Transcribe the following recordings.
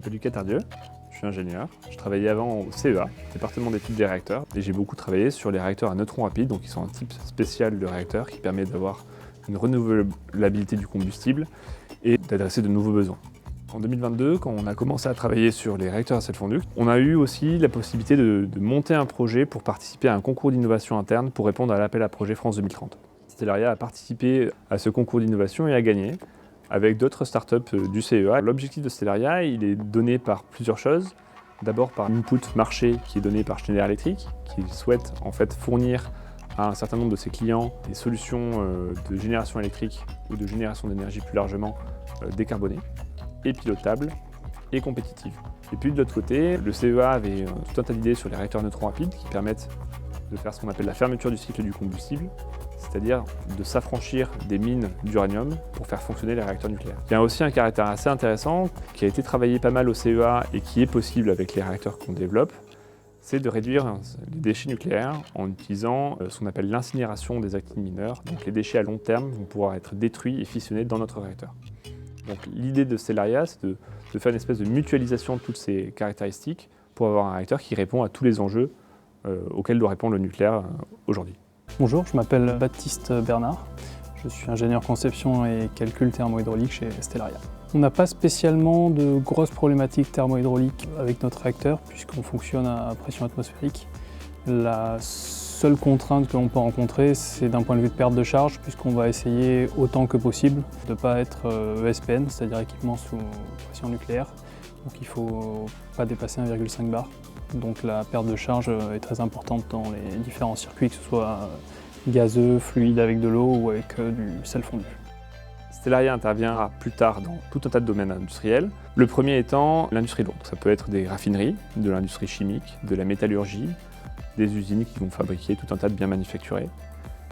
m'appelle Lucas Tardieu, je suis ingénieur. Je travaillais avant au CEA, département d'études des réacteurs, et j'ai beaucoup travaillé sur les réacteurs à neutrons rapides, donc qui sont un type spécial de réacteur qui permet d'avoir une renouvelabilité du combustible et d'adresser de nouveaux besoins. En 2022, quand on a commencé à travailler sur les réacteurs à sel fondu, on a eu aussi la possibilité de monter un projet pour participer à un concours d'innovation interne pour répondre à l'appel à projet France 2030. Stellaria a participé à ce concours d'innovation et a gagné avec d'autres startups du CEA. L'objectif de Stellaria, il est donné par plusieurs choses. D'abord par l'input marché qui est donné par Schneider Electric, qui souhaite en fait fournir à un certain nombre de ses clients des solutions de génération électrique ou de génération d'énergie plus largement décarbonées, et pilotables et compétitives. Et puis de l'autre côté, le CEA avait tout un tas d'idées sur les réacteurs à neutrons rapides qui permettent de faire ce qu'on appelle la fermeture du cycle du combustible, c'est-à-dire de s'affranchir des mines d'uranium pour faire fonctionner les réacteurs nucléaires. Il y a aussi un caractère assez intéressant qui a été travaillé pas mal au CEA et qui est possible avec les réacteurs qu'on développe, c'est de réduire les déchets nucléaires en utilisant ce qu'on appelle l'incinération des actifs mineurs. Donc les déchets à long terme vont pouvoir être détruits et fissionnés dans notre réacteur. Donc l'idée de Stellaria, c'est de faire une espèce de mutualisation de toutes ces caractéristiques pour avoir un réacteur qui répond à tous les enjeux auxquels doit répondre le nucléaire aujourd'hui. Bonjour, je m'appelle Baptiste Bernard. Je suis ingénieur conception et calcul thermohydraulique chez Stellaria. On n'a pas spécialement de grosses problématiques thermohydrauliques avec notre réacteur puisqu'on fonctionne à pression atmosphérique. La seule contrainte que l'on peut rencontrer, c'est d'un point de vue de perte de charge puisqu'on va essayer autant que possible de ne pas être ESPN, c'est-à-dire équipement sous pression nucléaire. Donc il ne faut pas dépasser 1,5 bar. Donc la perte de charge est très importante dans les différents circuits, que ce soit gazeux, fluide avec de l'eau ou avec du sel fondu. Stellaria interviendra plus tard dans tout un tas de domaines industriels. Le premier étant l'industrie lourde. Ça peut être des raffineries, de l'industrie chimique, de la métallurgie, des usines qui vont fabriquer tout un tas de biens manufacturés.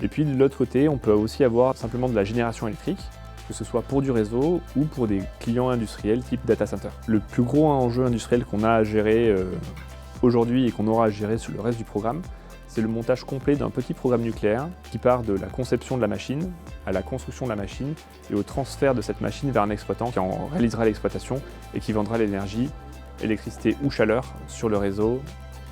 Et puis de l'autre côté, on peut aussi avoir simplement de la génération électrique, que ce soit pour du réseau ou pour des clients industriels type data center. Le plus gros enjeu industriel qu'on a à gérer aujourd'hui et qu'on aura à gérer sur le reste du programme, c'est le montage complet d'un petit programme nucléaire qui part de la conception de la machine à la construction de la machine et au transfert de cette machine vers un exploitant qui en réalisera l'exploitation et qui vendra l'énergie, électricité ou chaleur sur le réseau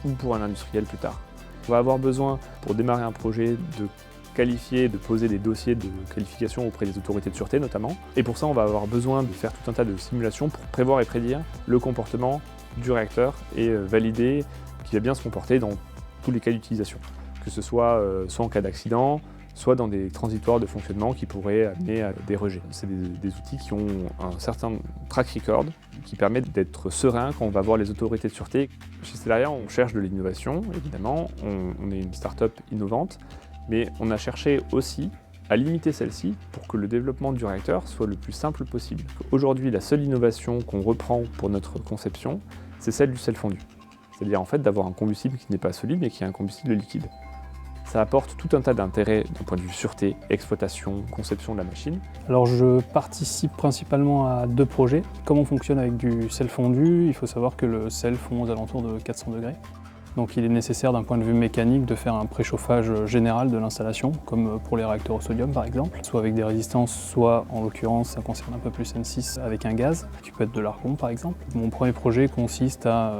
ou pour un industriel plus tard. On va avoir besoin, pour démarrer un projet, de qualifier, de poser des dossiers de qualification auprès des autorités de sûreté notamment. Et pour ça, on va avoir besoin de faire tout un tas de simulations pour prévoir et prédire le comportement du réacteur et valider qu'il va bien se comporter dans tous les cas d'utilisation. Que ce soit soit en cas d'accident, soit dans des transitoires de fonctionnement qui pourraient amener à des rejets. C'est des outils qui ont un certain track record qui permettent d'être serein quand on va voir les autorités de sûreté. Chez Stellaria, on cherche de l'innovation, évidemment, on est une start-up innovante, mais on a cherché aussi à limiter celle-ci pour que le développement du réacteur soit le plus simple possible. Aujourd'hui, la seule innovation qu'on reprend pour notre conception, c'est celle du sel fondu. C'est-à-dire en fait d'avoir un combustible qui n'est pas solide mais qui est un combustible liquide. Ça apporte tout un tas d'intérêts d'un point de vue sûreté, exploitation, conception de la machine. Alors je participe principalement à 2 projets. Comme on fonctionne avec du sel fondu, il faut savoir que le sel fond aux alentours de 400 degrés. Donc il est nécessaire d'un point de vue mécanique de faire un préchauffage général de l'installation, comme pour les réacteurs au sodium par exemple, soit avec des résistances, soit en l'occurrence ça concerne un peu plus N6 avec un gaz, qui peut être de l'argon par exemple. Mon premier projet consiste à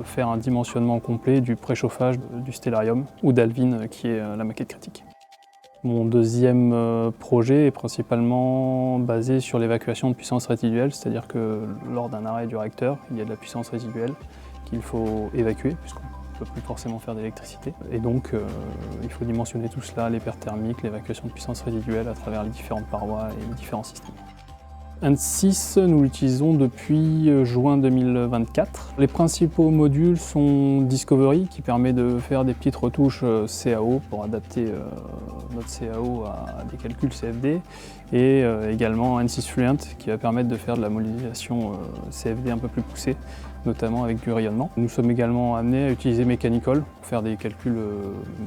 faire un dimensionnement complet du préchauffage du Stellarium ou d'Alvin qui est la maquette critique. Mon deuxième projet est principalement basé sur l'évacuation de puissance résiduelle, c'est-à-dire que lors d'un arrêt du réacteur, il y a de la puissance résiduelle qu'il faut évacuer, puisqu'on ne peut plus forcément faire d'électricité. Et donc, il faut dimensionner tout cela, les pertes thermiques, l'évacuation de puissance résiduelle à travers les différentes parois et les différents systèmes. N6, nous l'utilisons depuis juin 2024. Les principaux modules sont Discovery, qui permet de faire des petites retouches CAO pour adapter notre CAO à des calculs CFD, et également N6 Fluent, qui va permettre de faire de la modélisation CFD un peu plus poussée, notamment avec du rayonnement. Nous sommes également amenés à utiliser Mechanical pour faire des calculs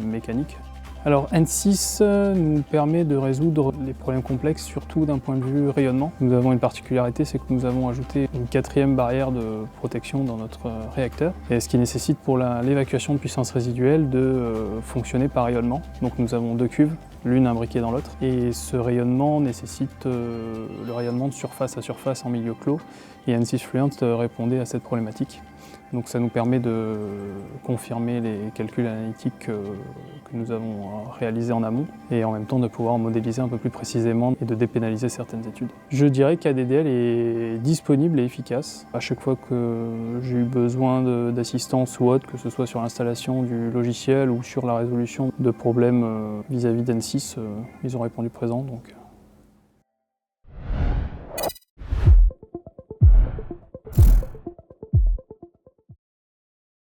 mécaniques. Alors N6 nous permet de résoudre les problèmes complexes, surtout d'un point de vue rayonnement. Nous avons une particularité, c'est que nous avons ajouté une 4e barrière de protection dans notre réacteur, et ce qui nécessite pour l'évacuation de puissance résiduelle de fonctionner par rayonnement. Donc nous avons 2 cuves, l'une imbriquée dans l'autre, et ce rayonnement nécessite le rayonnement de surface à surface en milieu clos, et N6 Fluent répondait à cette problématique. Donc ça nous permet de confirmer les calculs analytiques que nous avons réalisés en amont et en même temps de pouvoir modéliser un peu plus précisément et de dépénaliser certaines études. Je dirais qu'ADDL est disponible et efficace. À chaque fois que j'ai eu besoin d'assistance ou autre, que ce soit sur l'installation du logiciel ou sur la résolution de problèmes vis-à-vis d'N6, ils ont répondu présent. Donc